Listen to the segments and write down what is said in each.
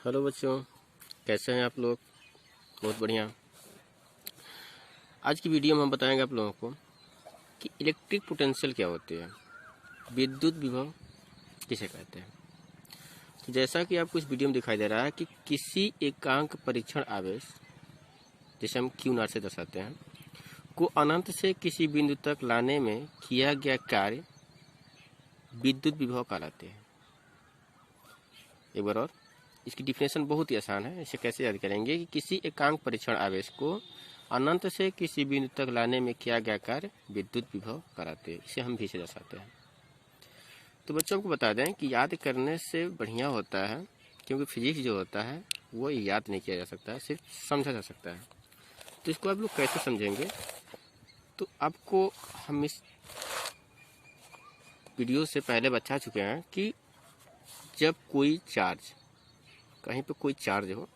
Hello बच्चों, कैसे हैं आप लोग। बहुत बढ़िया। आज की वीडियो में हम बताएंगे आप लोगों को कि इलेक्ट्रिक पोटेंशियल क्या होती है, विद्युत विभव किसे कहते हैं। तो जैसा कि आपको इस वीडियो में दिखाई दे रहा है कि किसी एकांक परीक्षण आवेश, जिसे हम क्यू नॉट से दर्शाते हैं, को अनंत से किसी बिंदु तक लाने में किया गया कार्य विद्युत विभव कहलाते हैं। एक बार और, इसकी डिफिनेशन बहुत ही आसान है। इसे कैसे याद करेंगे कि किसी एकांक परीक्षण आवेश को अनंत से किसी बिंदु तक लाने में किया गया कार्य विद्युत विभव कहलाते हैं। इसे हम भी से दर्शाते हैं। तो बच्चों को बता दें कि याद करने से बढ़िया होता है, क्योंकि फिजिक्स जो होता है वो याद नहीं किया जा सकता, सिर्फ समझा जा सकता है। तो इसको आप लोग कैसे समझेंगे, तो आपको हम इस वीडियो से पहले बता चुके हैं कि जब कोई चार्ज, कहीं पे कोई चार्ज हो,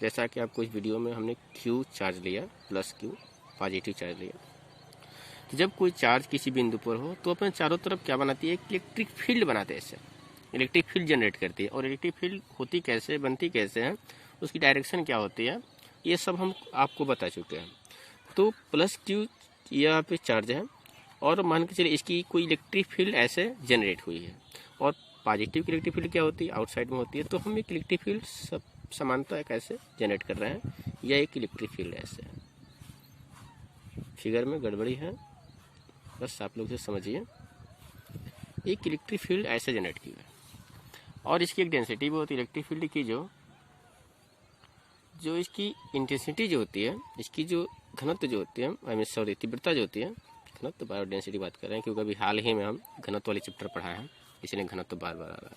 जैसा कि आपको इस वीडियो में हमने क्यू चार्ज लिया, प्लस क्यू पॉजिटिव चार्ज लिया। तो जब कोई चार्ज किसी बिंदु पर हो तो अपने चारों तरफ क्या बनाती है, एक इलेक्ट्रिक फील्ड बनाते हैं। इससे इलेक्ट्रिक फील्ड जनरेट करती है। और इलेक्ट्रिक फील्ड होती कैसे, बनती कैसे है, उसकी डायरेक्शन क्या होती है, ये सब हम आपको बता चुके हैं। तो प्लस क्यू यहाँ पे चार्ज है और मान के चलिए इसकी कोई इलेक्ट्रिक फील्ड ऐसे जनरेट हुई है, और पॉजिटिव की इलेक्ट्रिक फील्ड क्या होती है, आउटसाइड में होती है। तो हम एक इलेक्ट्रिक फील्ड सब समानता एक ऐसे जनरेट कर रहे हैं, या एक इलेक्ट्रिक फील्ड ऐसे है। फिगर में गड़बड़ी है, बस आप लोग से समझिए। एक इलेक्ट्रिक फील्ड ऐसे जनरेट की है और इसकी एक डेंसिटी भी होती है इलेक्ट्रिक फील्ड की, जो इसकी इंटेंसिटी जो होती है, इसकी जो घनत्व जो होती है, सॉरी तीव्रता जो होती है, घनत्व बार डेंसिटी बात कर रहे हैं क्योंकि अभी हाल ही में हम घनत्व वाली चैप्टर पढ़ा है, इसलिए घनत्व बार बार आ रहा है।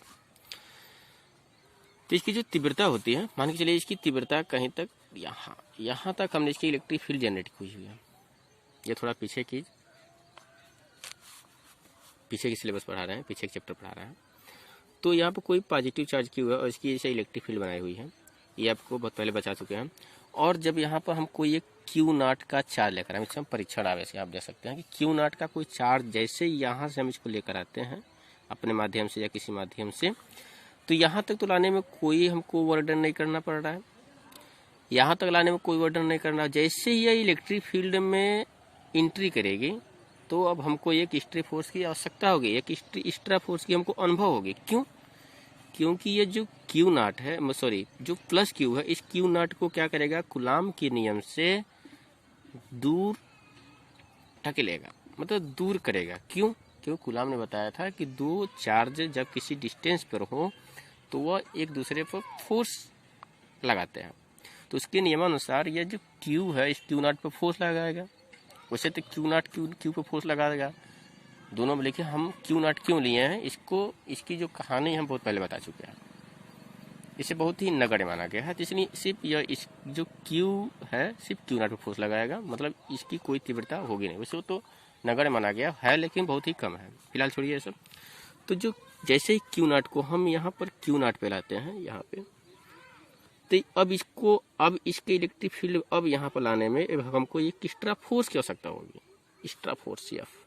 तो इसकी जो तीव्रता होती है, मान के चलिए इसकी तीव्रता कहीं तक यहाँ तक हमने इसकी इलेक्ट्रिक फील्ड जनरेट की हुई है। ये थोड़ा पीछे की सिलेबस पढ़ा रहे हैं, पीछे के चैप्टर पढ़ा रहे हैं। तो यहाँ पर कोई पॉजिटिव चार्ज की हुआ है और इसकी जैसे इलेक्ट्रिक फील्ड बनाई हुई है, ये आपको बहुत पहले बता चुके हैं। और जब यहाँ पर हम कोई एक क्यू नॉट का चार्ज लेकर आए, इससे हम परीक्षण आवेश आप देख सकते हैं कि क्यू नॉट का कोई चार्ज जैसे यहाँ से हम इसको लेकर आते हैं अपने माध्यम से या किसी माध्यम से, तो यहाँ तक तो लाने में कोई हमको वर्डन नहीं करना पड़ रहा है। यहाँ तक लाने में कोई वर्डन नहीं करना। जैसे ही ये इलेक्ट्रिक फील्ड में एंट्री करेगी तो अब हमको एक स्ट्रे फोर्स की आवश्यकता होगी, एक एक्स्ट्रा फोर्स की हमको अनुभव होगी। क्यों? क्योंकि ये जो क्यू नॉट है, सॉरी जो प्लस क्यू है, इस क्यू नॉट को क्या करेगा, कूलाम के नियम से दूर ढकेलेगा, मतलब दूर करेगा। क्यों? क्यों कूलाम ने बताया था कि दो चार्ज जब किसी डिस्टेंस पर हो तो वह एक दूसरे पर फोर्स लगाते हैं। तो उसके नियमानुसार ये जो क्यू है, इस क्यू नॉट पर फोर्स लगाएगा। वैसे तो क्यू नॉट क्यू पर फोर्स लगाएगा दोनों में, लेकिन हम क्यू नॉट क्यों लिए हैं, इसकी जो कहानी हम बहुत पहले बता चुके हैं। इसे बहुत ही नगण्य माना गया है, इसलिए सिर्फ यह इस जो क्यू है सिर्फ क्यू नॉट पर फोर्स लगाएगा, मतलब इसकी कोई तीव्रता होगी नहीं। वैसे तो नगण्य माना गया है लेकिन बहुत ही कम है। फिलहाल छोड़िए ये सब। तो जो जैसे ही क्यू नॉट को हम यहाँ पर क्यू नॉट पे लाते हैं यहाँ पे, तो अब इसके इलेक्ट्रिक फील्ड अब यहाँ पर लाने में हमको एक एक्स्ट्रा फोर्स की आवश्यकता होगी, एक्स्ट्रा फोर्स एफ।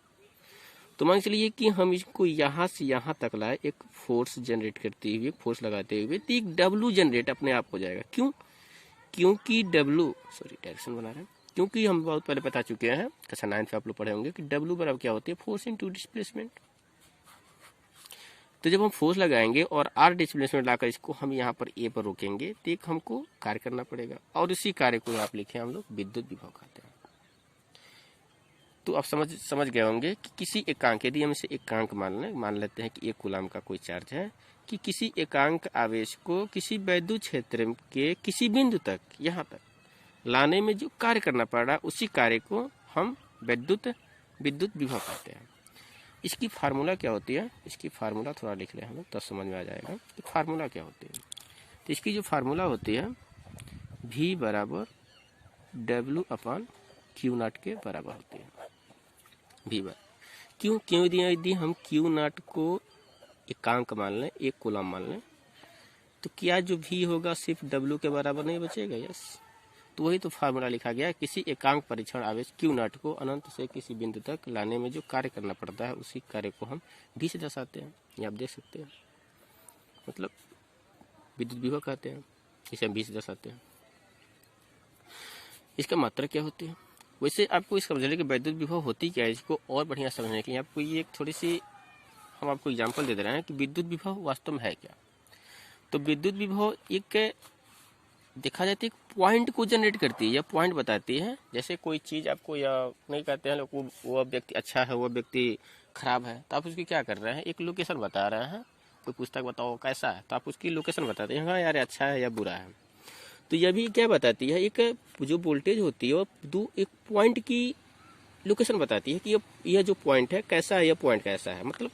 तो मान चलिए कि हम इसको यहाँ से यहाँ तक लाए, एक फोर्स जनरेट करते हुए, फोर्स लगाते हुए, तो एक डब्ल्यू जनरेट अपने आप हो जाएगा। क्यों? क्योंकि डब्ल्यू, सॉरी डायरेक्शन बना रहे हैं, क्योंकि हम बहुत पहले बता चुके हैं, कक्षा 9 पे आप लोग पढ़े होंगे कि डब्ल्यू बराबर क्या होती है, फोर्स इनटू डिस्प्लेसमेंट। तो जब हम फोर्स लगाएंगे और आर डिस्प्लेसमेंट लाकर इसको हम यहाँ पर ए पर रोकेंगे, तो एक हमको कार्य करना पड़ेगा, और इसी कार्य को आप लिखे हम लोग विद्युत विभव कहते हैं। तो आप समझ गए होंगे कि किसी एकांक, यदि हम इसे एकांक मान लेते हैं कि एक कूलाम का कोई चार्ज है, कि किसी एकांक आवेश को किसी वैद्युत क्षेत्र के किसी बिंदु तक यहाँ तक लाने में जो कार्य करना पड़ रहा है, उसी कार्य को हम विद्युत विभव कहते हैं। इसकी फार्मूला क्या होती है, इसकी फार्मूला थोड़ा लिख लें हम लोग, तब समझ में आ जाएगा कि फार्मूला क्या होती है। तो इसकी जो फार्मूला होती है, V बराबर W अपॉन क्यू नॉट के बराबर होती है। V बराबर क्यों यदि हम क्यू नॉट को एकांक मान लें, एक कूलाम मान लें, तो क्या जो V होगा सिर्फ W के बराबर नहीं बचेगा? यस। तो वही तो फार्मूला लिखा गया, किसी एकांक परीक्षण आवेश क्यू नॉट को अनंत से किसी बिंदु तक लाने में जो कार्य करना पड़ता है, उसी कार्य को हम भी से दर्शाते हैं। ये आप देख सकते हैं। मतलब विद्युत विभव कहते हैं, इसे हम 20 दर्शाते हैं। इसका मात्रा क्या होती है? वैसे आपको इस समझने की विद्युत विभव होती क्या है, इसको और बढ़िया समझने के लिए आपको ये एक थोड़ी सी हम आपको एग्जांपल दे रहे हैं कि विद्युत विभव वास्तव में है क्या। तो विद्युत विभव एक देखा जाता है एक पॉइंट को जनरेट करती है या पॉइंट बताती है। जैसे कोई चीज़ आपको या नहीं कहते हैं लोग वो व्यक्ति अच्छा है, वो व्यक्ति खराब है, तो आप उसकी क्या कर रहे हैं, एक लोकेशन बता रहे हैं। कोई पुस्तक बताओ कैसा है, तो आप उसकी लोकेशन बताते हैं, हाँ यार अच्छा है या बुरा है। तो यह भी क्या बताती है, एक जो वोल्टेज होती है वो एक पॉइंट की लोकेशन बताती है कि यह जो पॉइंट है कैसा है, यह पॉइंट कैसा है। मतलब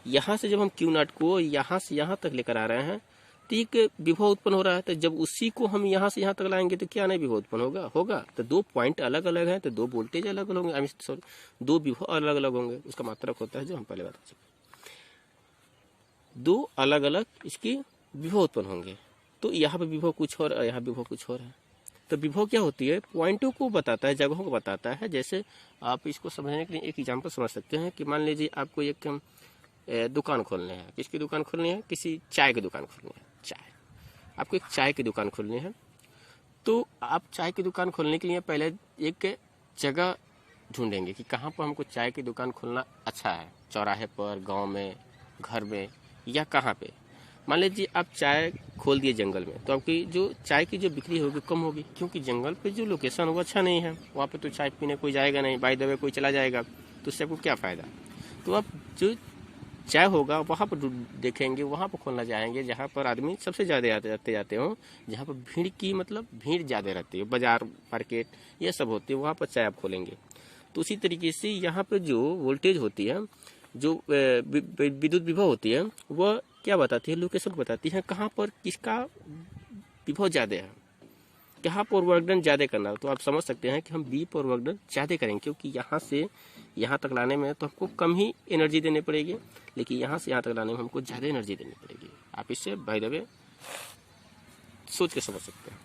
यहाँ से जब हम क्यू नॉट को यहाँ से यहाँ तक लेकर आ रहे हैं तो एक विभव उत्पन्न हो रहा है। तो जब उसी को हम यहाँ से यहाँ तक लाएंगे तो क्या नहीं विभव उत्पन्न होगा। तो दो पॉइंट अलग अलग हैं, तो दो वोल्टेज अलग अलग होंगे, सॉरी दो विभव अलग अलग होंगे। उसका मात्रक होता है जो हम पहले बता चुके, दो अलग अलग इसकी विभव उत्पन्न होंगे। तो यहाँ पे विभव कुछ और, यहाँ विभव कुछ और है। तो विभव क्या होती है, पॉइंटों को बताता है, जगहों को बताता है। जैसे आप इसको समझने के लिए एक एग्जाम्पल समझ सकते हैं कि मान लीजिए आपको एक दुकान खोलनी है। किसकी दुकान खोलनी है? किसी चाय की दुकान खोलनी है। चाय, आपको एक चाय की दुकान खोलनी है। तो आप चाय की दुकान खोलने के लिए पहले एक जगह ढूंढेंगे कि कहाँ पर हमको चाय की दुकान खोलना अच्छा है, चौराहे पर, गांव में, घर में, या कहाँ पे। मान लीजिए आप चाय खोल दिए जंगल में, तो आपकी जो चाय की जो बिक्री होगी कम होगी, क्योंकि जंगल पे जो लोकेशन वो अच्छा नहीं है, वहाँ पे तो चाय पीने कोई जाएगा नहीं, बाय द वे कोई चला जाएगा, तो उससे आपको क्या फ़ायदा। तो आप जो चाय होगा वहाँ पर देखेंगे, वहाँ पर खोलना चाहेंगे जहाँ पर आदमी सबसे ज़्यादा आते जाते हों, जहाँ पर भीड़ की मतलब भीड़ ज़्यादा रहती है, बाजार मार्केट ये सब होती है, वहाँ पर चाय आप खोलेंगे। तो उसी तरीके से यहाँ पर जो वोल्टेज होती है, जो विद्युत विभव होती है, वह क्या बताती है, लोकेशन बताती है, कहाँ पर किसका विभव ज़्यादा है, कहाँ पर वर्कडन ज़्यादा करना है। तो आप समझ सकते हैं कि हम बी पर वर्कडन ज़्यादा करेंगे, क्योंकि यहाँ से यहाँ तक लाने में तो हमको कम ही एनर्जी देनी पड़ेगी, लेकिन यहाँ से यहाँ तक लाने में हमको ज़्यादा एनर्जी देनी पड़ेगी। आप इससे बाय द वे सोच के समझ सकते हैं।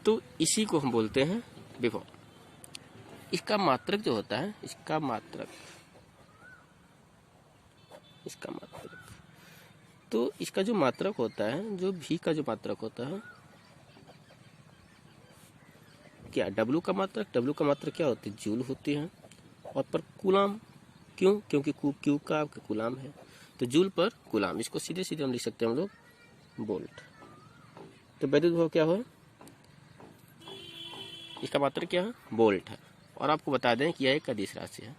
तो इसी को हम बोलते हैं विभव। इसका मात्रक जो होता है, इसका मात्रक तो इसका जो मात्रक होता है, जो भी का जो मात्रक होता है, क्या डब्लू का मात्रक क्या होती है, जूल होती है, और पर कूलाम। क्यों? क्योंकि क्यू का आपका कूलाम है, तो जूल पर कूलाम। इसको सीधे सीधे हम लिख सकते हैं हम लोग वोल्ट। तो विद्युत विभव क्या हो, इसका मात्रक क्या है, वोल्ट है। और आपको बता दें कि यह एक अदिश राशि है।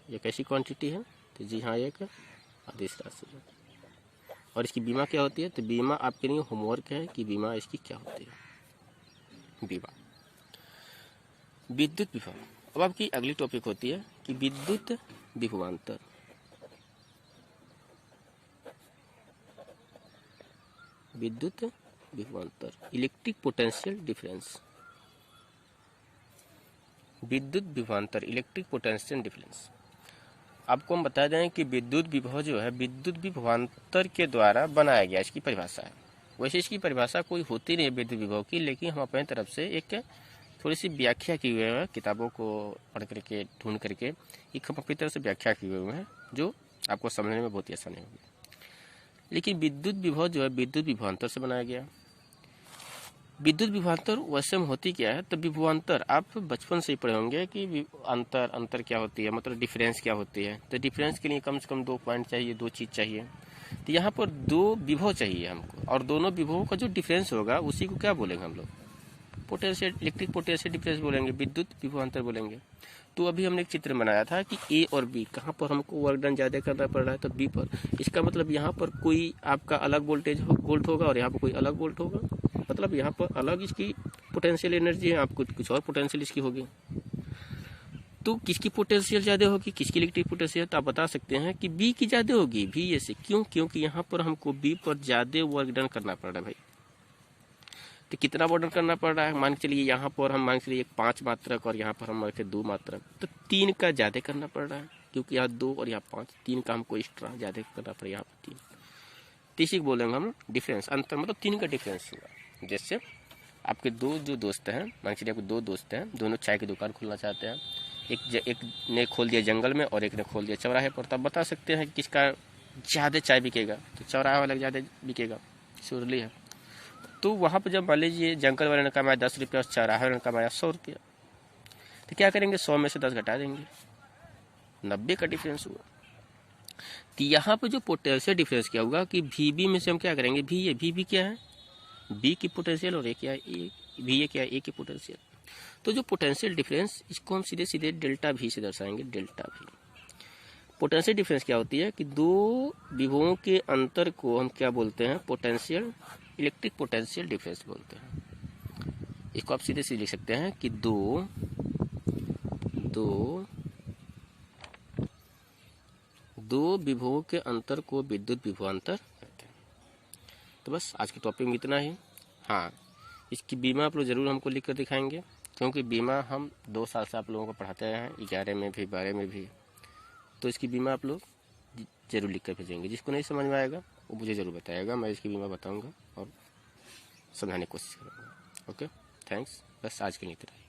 ये कैसी क्वांटिटी है, तो जी हाँ एक अदिश राशि है। और इसकी बीमा क्या होती है, तो बीमा आपके लिए होमवर्क है कि बीमा इसकी क्या होती है, बीमा। विद्युत विभव। अब आपकी अगली टॉपिक होती है कि विद्युत विभवांतर। विद्युत विभवांतर, इलेक्ट्रिक पोटेंशियल डिफरेंस। विद्युत विभवांतर, इलेक्ट्रिक पोटेंशियल डिफरेंस। आपको हम बता दें कि विद्युत विभव जो है विद्युत विभवांतर के द्वारा बनाया गया, इसकी परिभाषा है। वैसे इसकी परिभाषा कोई होती नहीं है विद्युत विभव की, लेकिन हम अपनी तरफ से एक थोड़ी सी व्याख्या की हुई है, किताबों को पढ़ करके ढूंढ करके एक हम अपनी तरफ से व्याख्या किए हुए हैं, जो आपको समझने में बहुत ही आसानी होगी। लेकिन विद्युत विभव जो है विद्युत विभवांतर से बनाया गया। विद्युत विभवांतर वैसे में होती क्या है, तो विभवांतर आप बचपन से ही पढ़े होंगे कि अंतर क्या होती है, मतलब डिफरेंस क्या होती है। तो डिफरेंस के लिए कम से कम 2 पॉइंट चाहिए, 2 चीज़ चाहिए। तो यहाँ पर 2 विभव चाहिए हमको, और दोनों विभवों का जो डिफरेंस होगा उसी को क्या बोलेंगे हम लोग, पोटेंशियल, इलेक्ट्रिक पोटेंशियल डिफरेंस बोलेंगे, विद्युत विभवांतर बोलेंगे। तो अभी हमने एक चित्र बनाया था कि ए और बी, कहाँ पर हमको वर्क डन ज़्यादा करना पड़ रहा है, तो बी पर। इसका मतलब यहाँ पर कोई आपका अलग वोल्ट होगा और यहाँ पर कोई अलग वोल्ट होगा, मतलब यहाँ पर अलग इसकी पोटेंशियल एनर्जी है, आपको कुछ और पोटेंशियल इसकी होगी। तो किसकी पोटेंशियल ज़्यादा होगी, किसकी इलेक्ट्रिक पोटेंशियल, तो आप बता सकते हैं कि बी की ज़्यादा होगी। बी ए से क्यों, क्योंकि यहाँ पर हमको बी पर ज़्यादा वर्क डन करना पड़ रहा है भाई। तो कितना ऑर्डर करना पड़ रहा है, मान के चलिए यहाँ पर हम मान के चलिए 5 मात्रक और यहाँ पर हम रखे 2 मात्रक, तो 3 का ज़्यादा करना पड़ रहा है, क्योंकि यहाँ 2 और यहाँ 5, 3 का हमको एक्स्ट्रा ज़्यादा करना पड़ेगा, यहाँ पर 3। तो इसी को बोलेंगे हम डिफरेंस, अंतर, मतलब 3 का डिफरेंस हुआ। जैसे आपके 2 जो दोस्त हैं, मान के चलिए आपके 2 दोस्त हैं, दोनों चाय की दुकान खोलना चाहते हैं। एक ने खोल दिया जंगल में और एक ने खोल दिया चौराहे पर। तब बता सकते हैं किसका ज़्यादा चाय बिकेगा तो चौराहा वाला ज़्यादा बिकेगा, श्योरली है। तो वहाँ पर जब मान लीजिए जंगल वाले ने कमाया 10 रुपया और चौराहे वाले ने कमाया 100 रुपया, तो क्या करेंगे, 100 में से 10 घटा देंगे, 90 का डिफरेंस हुआ। तो यहाँ पर जो पोटेंशियल डिफरेंस क्या होगा कि वी में से हम क्या करेंगे, वी क्या है, बी की पोटेंशियल, और ए क्या है, वी क्या है, ए की पोटेंशियल। तो जो पोटेंशियल डिफरेंस, इसको हम सीधे सीधे डेल्टा वी से दर्शाएंगे, डेल्टा वी। पोटेंशियल डिफरेंस क्या होती है कि दो विभवों के अंतर को हम क्या बोलते हैं, पोटेंशियल, इलेक्ट्रिक पोटेंशियल डिफरेंस बोलते हैं। इसको आप सीधे सीधे लिख सकते हैं कि दो विभवों के अंतर को विद्युत विभवांतर कहते हैं। तो बस आज के टॉपिक में इतना ही। हाँ, इसकी बीमा आप लोग जरूर हमको लिख कर दिखाएंगे, क्योंकि बीमा हम 2 साल से आप लोगों को पढ़ाते हैं, 11 में भी 12 में भी। तो इसकी बीमा आप लोग जरूर लिख कर भेजेंगे। जिसको नहीं समझ में आएगा वो मुझे ज़रूर बताएगा, मैं इसकी बीमा बताऊंगा और समझाने की कोशिश करूँगा। Okay, thanks. बस आज के लिए इतना ही।